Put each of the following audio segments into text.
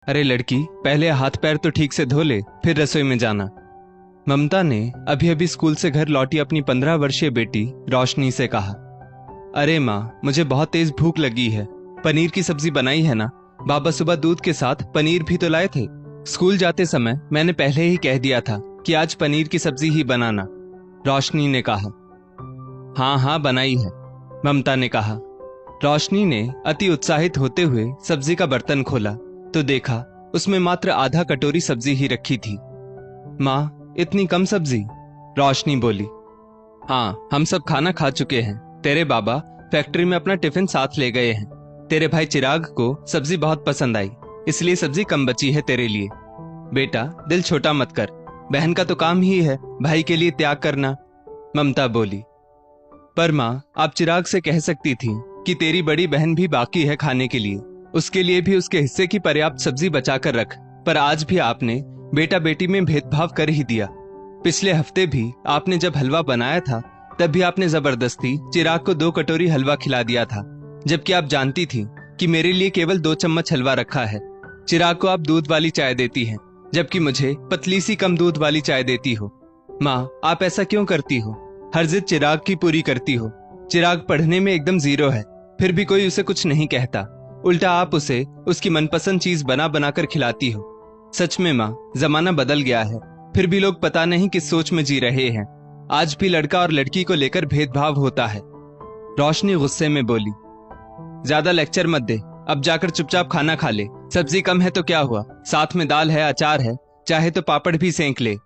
अरे लड़की, पहले हाथ पैर तो ठीक से धो ले, फिर रसोई में जाना। ममता ने अभी अभी स्कूल से घर लौटी अपनी 15 वर्षीय बेटी रोशनी से कहा। अरे माँ, मुझे बहुत तेज भूख लगी है। पनीर की सब्जी बनाई है ना? बाबा सुबह दूध के साथ पनीर भी तो लाए थे। स्कूल जाते समय मैंने पहले ही कह दिया था कि आज पनीर की सब्जी ही बनाना, रोशनी ने कहा। हाँ हाँ बनाई है, ममता ने कहा। रोशनी ने अति उत्साहित होते हुए सब्जी का बर्तन खोला तो देखा उसमें मात्र आधा कटोरी सब्जी ही रखी थी। माँ, इतनी कम सब्जी? रोशनी बोली। हाँ, हम सब खाना खा चुके हैं। तेरे बाबा फैक्ट्री में अपना टिफिन साथ ले गए हैं। तेरे भाई चिराग को सब्जी बहुत पसंद आई, इसलिए सब्जी कम बची है तेरे लिए। बेटा, दिल छोटा मत कर, बहन का तो काम ही है भाई के लिए त्याग करना, ममता बोली। पर माँ, आप चिराग से कह सकती थी कि तेरी बड़ी बहन भी बाकी है खाने के लिए, उसके लिए भी उसके हिस्से की पर्याप्त सब्जी बचा कर रख। पर आज भी आपने बेटा बेटी में भेदभाव कर ही दिया। पिछले हफ्ते भी आपने जब हलवा बनाया था तब भी आपने जबरदस्ती चिराग को 2 कटोरी हलवा खिला दिया था, जबकि आप जानती थी कि मेरे लिए केवल 2 चम्मच हलवा रखा है। चिराग को आप दूध वाली चाय देती हैं, जबकि मुझे पतली सी कम दूध वाली चाय देती हो। माँ, आप ऐसा क्यों करती हो? हर जिद चिराग की पूरी करती हो। चिराग पढ़ने में एकदम 0 है, फिर भी कोई उसे कुछ नहीं कहता। उल्टा आप उसे उसकी मनपसंद चीज बना बना कर खिलाती हो। सच में माँ, जमाना बदल गया है, फिर भी लोग पता नहीं किस सोच में जी रहे हैं। आज भी लड़का और लड़की को लेकर भेदभाव होता है, रोशनी गुस्से में बोली। ज्यादा लेक्चर मत दे, अब जाकर चुपचाप खाना खा ले। सब्जी कम है तो क्या हुआ, साथ में दाल है, अचार है, चाहे तो पापड़ भी सेंक ले,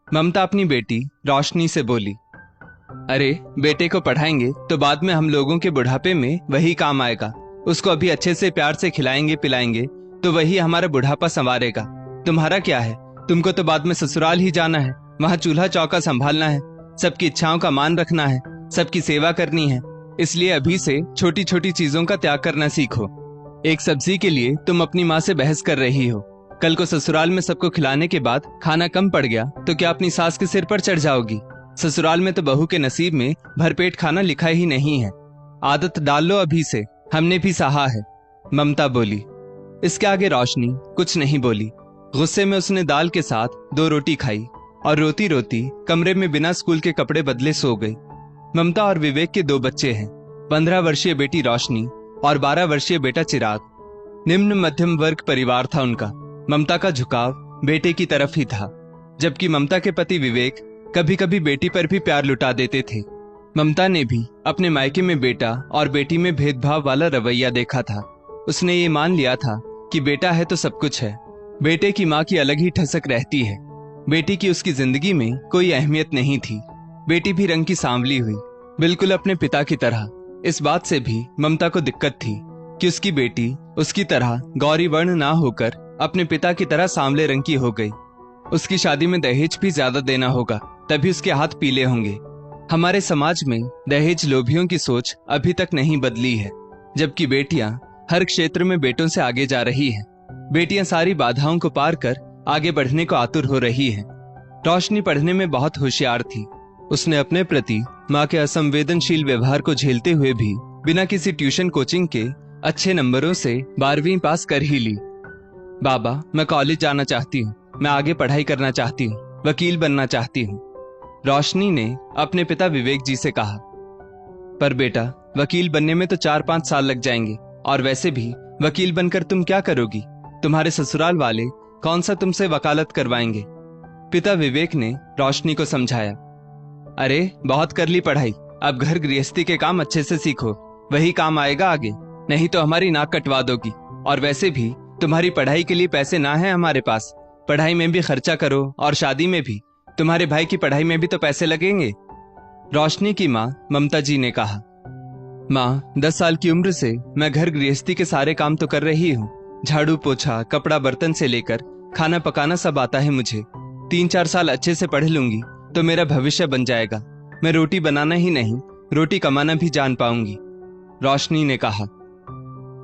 ममता अपनी बेटी रोशनी से बोली। अरे बेटे को पढ़ाएंगे तो बाद में हम लोगों के बुढ़ापे में वही काम आएगा। उसको अभी अच्छे से प्यार से खिलाएंगे पिलाएंगे तो वही हमारा बुढ़ापा संवारेगा। तुम्हारा क्या है, तुमको तो बाद में ससुराल ही जाना है, वहां चूल्हा चौका संभालना है, सबकी इच्छाओं का मान रखना है, सबकी सेवा करनी है। इसलिए अभी से छोटी छोटी चीजों का त्याग करना सीखो। एक सब्जी के लिए तुम अपनी माँ से बहस कर रही हो, कल को ससुराल में सबको खिलाने के बाद खाना कम पड़ गया तो क्या अपनी सास के सिर पर चढ़ जाओगी? ससुराल में तो बहू के नसीब में भरपेट खाना लिखा ही नहीं है। आदत डाल लो अभी से, हमने भी सहा है, ममता बोली। इसके आगे रोशनी कुछ नहीं बोली। गुस्से में उसने दाल के साथ 2 रोटी खाई और रोती रोती कमरे में बिना स्कूल के कपड़े बदले सो गई। ममता और विवेक के 2 बच्चे हैं, 15 वर्षीय बेटी रोशनी और 12 वर्षीय बेटा चिराग। निम्न मध्यम वर्ग परिवार था उनका। ममता का झुकाव बेटे की तरफ ही था, जबकि ममता के पति विवेक कभी कभी बेटी पर भी प्यार लुटा देते थे। ममता ने भी अपने मायके में बेटा और बेटी में भेदभाव वाला रवैया देखा था। उसने ये मान लिया था कि बेटा है तो सब कुछ है। बेटे की माँ की अलग ही ठसक रहती है। बेटी की उसकी जिंदगी में कोई अहमियत नहीं थी। बेटी भी रंग की सांवली हुई, बिल्कुल अपने पिता की तरह। इस बात से भी ममता को दिक्कत थी कि उसकी बेटी उसकी तरह गौरी वर्ण ना होकर अपने पिता की तरह सांवले रंग की हो गई। उसकी शादी में दहेज भी ज्यादा देना होगा, तभी उसके हाथ पीले होंगे। हमारे समाज में दहेज लोभियों की सोच अभी तक नहीं बदली है, जबकि बेटियां हर क्षेत्र में बेटों से आगे जा रही हैं। बेटियां सारी बाधाओं को पार कर आगे बढ़ने को आतुर हो रही हैं। रोशनी पढ़ने में बहुत होशियार थी। उसने अपने प्रति माँ के असंवेदनशील व्यवहार को झेलते हुए भी बिना किसी ट्यूशन कोचिंग के अच्छे नंबरों से 12वीं पास कर ही ली। बाबा, मैं कॉलेज जाना चाहती हूँ, मैं आगे पढ़ाई करना चाहती हूँ, वकील बनना चाहती हूँ, रोशनी ने अपने पिता विवेक जी से कहा। पर बेटा, वकील बनने में तो 4-5 साल लग जाएंगे, और वैसे भी वकील बनकर तुम क्या करोगी? तुम्हारे ससुराल वाले कौन सा तुमसे वकालत करवाएंगे? पिता विवेक ने रोशनी को समझाया। अरे बहुत कर ली पढ़ाई, अब घर गृहस्थी के काम अच्छे से सीखो, वही काम आएगा आगे, नहीं तो हमारी नाक कटवा दोगी। और वैसे भी तुम्हारी पढ़ाई के लिए पैसे ना है हमारे पास, पढ़ाई में भी खर्चा करो और शादी में भी। तुम्हारे भाई की पढ़ाई में भी तो पैसे लगेंगे, रोशनी की माँ ममता जी ने कहा। माँ, 10 साल की उम्र से मैं घर गृहस्थी के सारे काम तो कर रही हूँ। झाड़ू पोछा, कपड़ा बर्तन से लेकर खाना पकाना सब आता है मुझे। 3-4 साल अच्छे से पढ़ लूंगी तो मेरा भविष्य बन जाएगा। मैं रोटी बनाना ही नहीं, रोटी कमाना भी जान पाऊंगी, रोशनी ने कहा।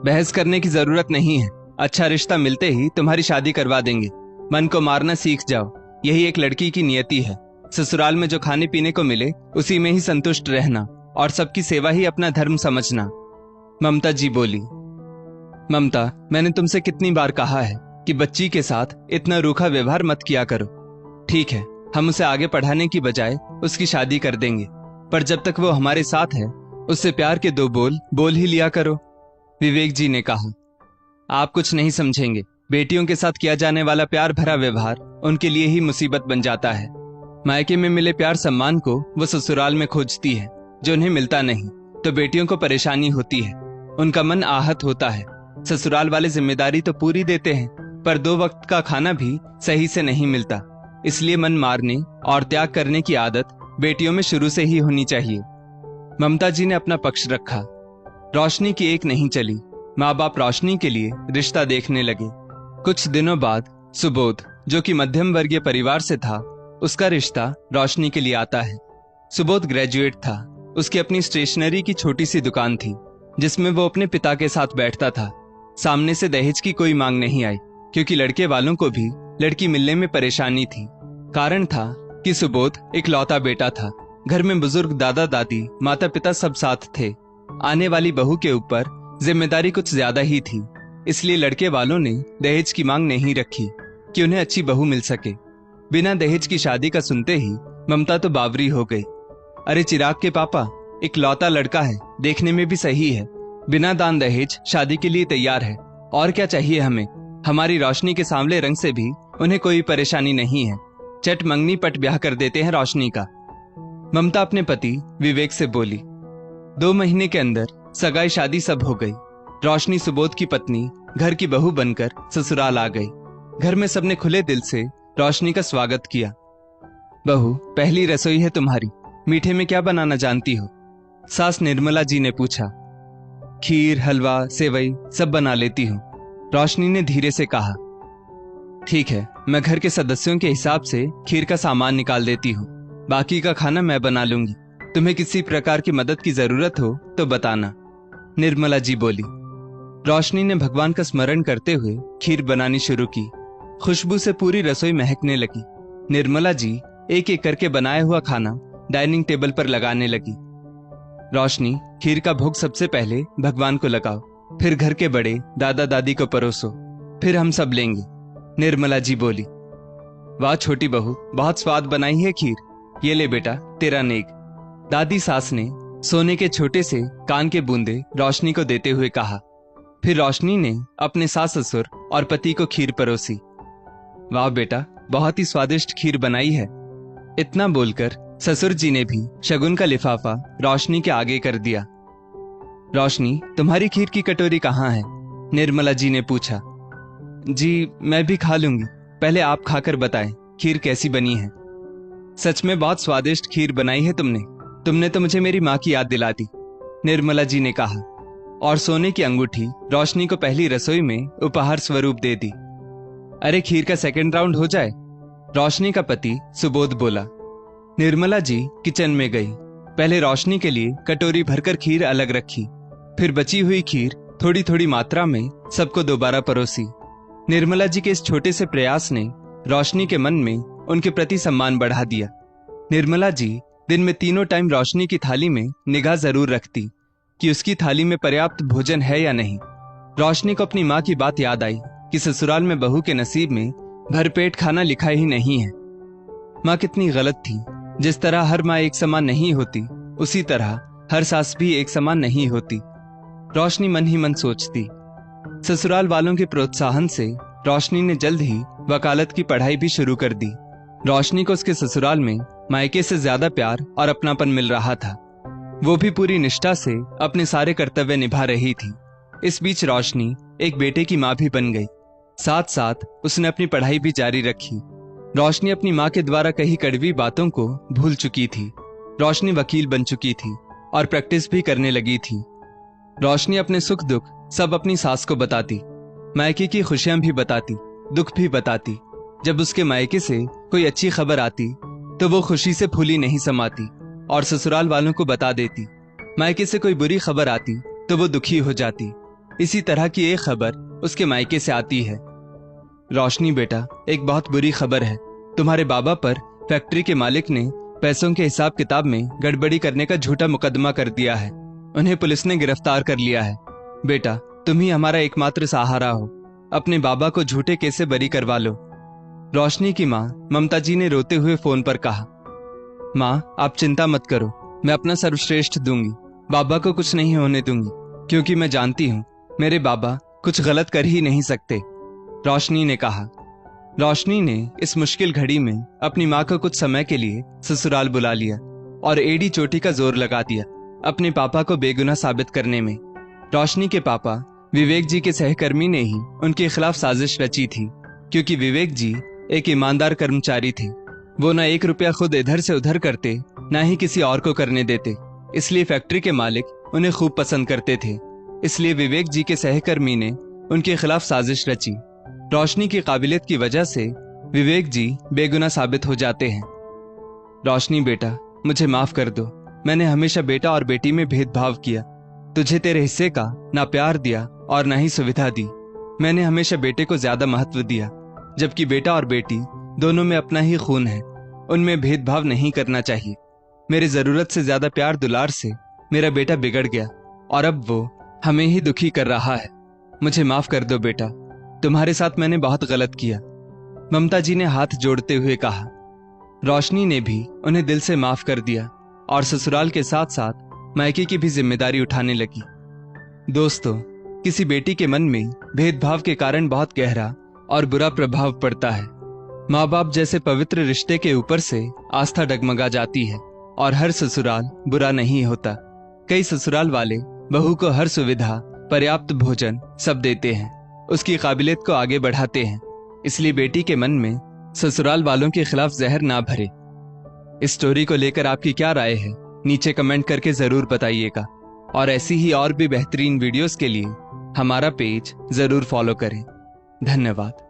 बहस करने की जरूरत नहीं है, अच्छा रिश्ता मिलते ही तुम्हारी शादी करवा देंगे। मन को मारना सीख जाओ, यही एक लड़की की नियति है। ससुराल में जो खाने पीने को मिले उसी में ही संतुष्ट रहना और सबकी सेवा ही अपना धर्म समझना, ममता जी बोली। ममता, मैंने तुमसे कितनी बार कहा है कि बच्ची के साथ इतना रूखा व्यवहार मत किया करो। ठीक है, हम उसे आगे पढ़ाने की बजाय उसकी शादी कर देंगे, पर जब तक वो हमारे साथ है उससे प्यार के 2 बोल बोल ही लिया करो। विवेक जी ने कहा, आप कुछ नहीं समझेंगे। बेटियों के साथ किया जाने वाला प्यार भरा व्यवहार उनके लिए ही मुसीबत बन जाता है। मायके में मिले प्यार सम्मान को वो ससुराल में खोजती है, जो उन्हें मिलता नहीं तो बेटियों को परेशानी होती है, उनका मन आहत होता है। ससुराल वाले जिम्मेदारी तो पूरी देते हैं, पर 2 वक्त का खाना भी सही से नहीं मिलता। इसलिए मन मारने और त्याग करने की आदत बेटियों में शुरू से ही होनी चाहिए। ममता जी ने अपना पक्ष रखा। रोशनी की एक नहीं चली। माँ बाप रोशनी के लिए रिश्ता देखने लगे। कुछ दिनों बाद सुबोध, जो कि मध्यम वर्गीय परिवार से था, उसका रिश्ता रोशनी के लिए आता है। सुबोध ग्रेजुएट था। उसकी अपनी स्टेशनरी की छोटी सी दुकान थी, जिसमें वो अपने पिता के साथ बैठता था। सामने से दहेज की कोई मांग नहीं आई, क्योंकि लड़के वालों को भी लड़की मिलने में परेशानी थी। कारण था कि सुबोध इकलौता बेटा था। घर में बुजुर्ग दादा दादी माता पिता सब साथ थे। आने वाली बहू के ऊपर जिम्मेदारी कुछ ज्यादा ही थी, इसलिए लड़के वालों ने दहेज की मांग नहीं रखी कि उन्हें अच्छी बहू मिल सके। बिना दहेज की शादी का सुनते ही ममता तो बावरी हो गई। अरे चिराग के पापा, इकलौता लड़का है, देखने में भी सही है, बिना दान दहेज शादी के लिए तैयार है, और क्या चाहिए हमें। हमारी रोशनी के सांवले रंग से भी उन्हें कोई परेशानी नहीं है, चट मंगनी पट ब्याह कर देते हैं रोशनी का। ममता अपने पति विवेक से बोली। 2 महीने के अंदर सगाई शादी सब हो गई। रोशनी सुबोध की पत्नी घर की बहू बनकर ससुराल आ गई। घर में सबने खुले दिल से रोशनी का स्वागत किया। बहू, पहली रसोई है तुम्हारी, मीठे में क्या बनाना जानती हो? सास निर्मला जी ने पूछा। खीर, हलवा, सेवई सब बना लेती हूँ, रोशनी ने धीरे से कहा। ठीक है, मैं घर के सदस्यों के हिसाब से खीर का सामान निकाल देती हूँ, बाकी का खाना मैं बना लूंगी। तुम्हें किसी प्रकार की मदद की जरूरत हो तो बताना, निर्मला जी बोली। रोशनी ने भगवान का स्मरण करते हुए खीर बनानी शुरू की। खुशबू से पूरी रसोई महकने लगी। निर्मला जी एक एक करके बनाया हुआ खाना डाइनिंग टेबल पर लगाने लगी। रोशनी, खीर का भोग सबसे पहले भगवान को लगाओ, फिर घर के बड़े दादा दादी को परोसो, फिर हम सब लेंगे, निर्मला जी बोली। वाह छोटी बहू, बहुत स्वाद बनाई है खीर, ये ले बेटा तेरा नेक, दादी सास ने सोने के छोटे से कान के बूंदे रोशनी को देते हुए कहा। फिर रोशनी ने अपने सास ससुर और पति को खीर परोसी। वाह बेटा, बहुत ही स्वादिष्ट खीर बनाई है। इतना बोलकर ससुर जी ने भी शगुन का लिफाफा रोशनी के आगे कर दिया। रोशनी, तुम्हारी खीर की कटोरी कहाँ है? निर्मला जी ने पूछा। जी मैं भी खा लूंगी, पहले आप खाकर बताएं खीर कैसी बनी है। सच में बहुत स्वादिष्ट खीर बनाई है तुमने तो मुझे मेरी माँ की याद दिला दी, निर्मला जी ने कहा, और सोने की अंगूठी रोशनी को पहली रसोई में उपहार स्वरूप दे दी। अरे खीर का सेकंड राउंड हो जाए, रोशनी का पति सुबोध बोला। निर्मला जी किचन में गई। पहले रोशनी के लिए कटोरी भरकर खीर अलग रखी, फिर बची हुई खीर थोड़ी थोड़ी मात्रा में सबको दोबारा परोसी। निर्मला जी के इस छोटे से प्रयास ने रोशनी के मन में उनके प्रति सम्मान बढ़ा दिया। निर्मला जी दिन में 3 टाइम रोशनी की थाली में निगाह जरूर रखती कि उसकी थाली में पर्याप्त भोजन है या नहीं। रोशनी को अपनी माँ की बात याद आई कि ससुराल में बहू के नसीब में भरपेट खाना लिखा ही नहीं है। माँ कितनी गलत थी। जिस तरह हर माँ एक समान नहीं होती, उसी तरह हर सास भी एक समान नहीं होती, रोशनी मन ही मन सोचती। ससुराल वालों के प्रोत्साहन से रोशनी ने जल्द ही वकालत की पढ़ाई भी शुरू कर दी। रोशनी को उसके ससुराल में मायके से ज्यादा प्यार और अपनापन मिल रहा था। वो भी पूरी निष्ठा से अपने सारे कर्तव्य निभा रही थी। इस बीच रोशनी एक बेटे की माँ भी बन गई। साथ साथ उसने अपनी पढ़ाई भी जारी रखी। रोशनी अपनी माँ के द्वारा कही कड़वी बातों को भूल चुकी थी। रोशनी वकील बन चुकी थी और प्रैक्टिस भी करने लगी थी। रोशनी अपने सुख दुख सब अपनी सास को बताती, मायके की खुशियां भी बताती, दुख भी बताती। जब उसके मायके से कोई अच्छी खबर आती तो वो खुशी से फूली नहीं समाती और ससुराल वालों को बता देती। मायके से कोई बुरी खबर आती तो वो दुखी हो जाती। इसी तरह की एक खबर उसके मायके से आती है। रोशनी बेटा, एक बहुत बुरी खबर है। तुम्हारे बाबा पर फैक्ट्री के मालिक ने पैसों के हिसाब किताब में गड़बड़ी करने का झूठा मुकदमा कर दिया है। उन्हें पुलिस ने गिरफ्तार कर लिया है। बेटा, तुम ही हमारा एकमात्र सहारा हो। अपने बाबा को झूठे केस से बरी करवा लो। रोशनी की माँ ममता जी ने रोते हुए फोन पर कहा, माँ आप चिंता मत करो, मैं अपना सर्वश्रेष्ठ दूंगी, बाबा को कुछ नहीं होने दूंगी, क्योंकि मैं जानती हूँ मेरे बाबा कुछ गलत कर ही नहीं सकते, रोशनी ने कहा। रोशनी ने इस मुश्किल घड़ी में अपनी माँ को कुछ समय के लिए ससुराल बुला लिया और एड़ी चोटी का जोर लगा दिया अपने पापा को बेगुनाह साबित करने में। रोशनी के पापा विवेक जी के सहकर्मी ने ही उनके खिलाफ साजिश रची थी, क्योंकि विवेक जी एक ईमानदार कर्मचारी थे। वो न 1 रुपया खुद इधर से उधर करते, न ही किसी और को करने देते, इसलिए फैक्ट्री के मालिक उन्हें खूब पसंद करते थे। इसलिए विवेक जी के सहकर्मी ने उनके खिलाफ साजिश रची। रोशनी की काबिलियत की वजह से विवेक जी बेगुनाह साबित हो जाते हैं। रोशनी बेटा, मुझे माफ कर दो, मैंने हमेशा बेटा और बेटी में भेदभाव किया, तुझे तेरे हिस्से का ना प्यार दिया और ना ही सुविधा दी। मैंने हमेशा बेटे को ज्यादा महत्व दिया, जबकि बेटा और बेटी दोनों में अपना ही खून है, उनमें भेदभाव नहीं करना चाहिए। मेरे जरूरत से ज्यादा प्यार दुलार से मेरा बेटा बिगड़ गया और अब वो हमें ही दुखी कर रहा है। मुझे माफ कर दो बेटा, तुम्हारे साथ मैंने बहुत गलत किया, ममता जी ने हाथ जोड़ते हुए कहा। रोशनी ने भी उन्हें दिल से माफ कर दिया और ससुराल के साथ साथ मायके की भी जिम्मेदारी उठाने लगी। दोस्तों, किसी बेटी के मन में भेदभाव के कारण बहुत गहरा और बुरा प्रभाव पड़ता है। माँ बाप जैसे पवित्र रिश्ते के ऊपर से आस्था डगमगा जाती है और हर ससुराल बुरा नहीं होता। कई ससुराल वाले बहू को हर सुविधा, पर्याप्त भोजन सब देते हैं, उसकी काबिलियत को आगे बढ़ाते हैं, इसलिए बेटी के मन में ससुराल वालों के खिलाफ जहर ना भरे। इस स्टोरी को लेकर आपकी क्या राय है, नीचे कमेंट करके जरूर बताइएगा और ऐसी ही और भी बेहतरीन वीडियोस के लिए हमारा पेज जरूर फॉलो करें। धन्यवाद।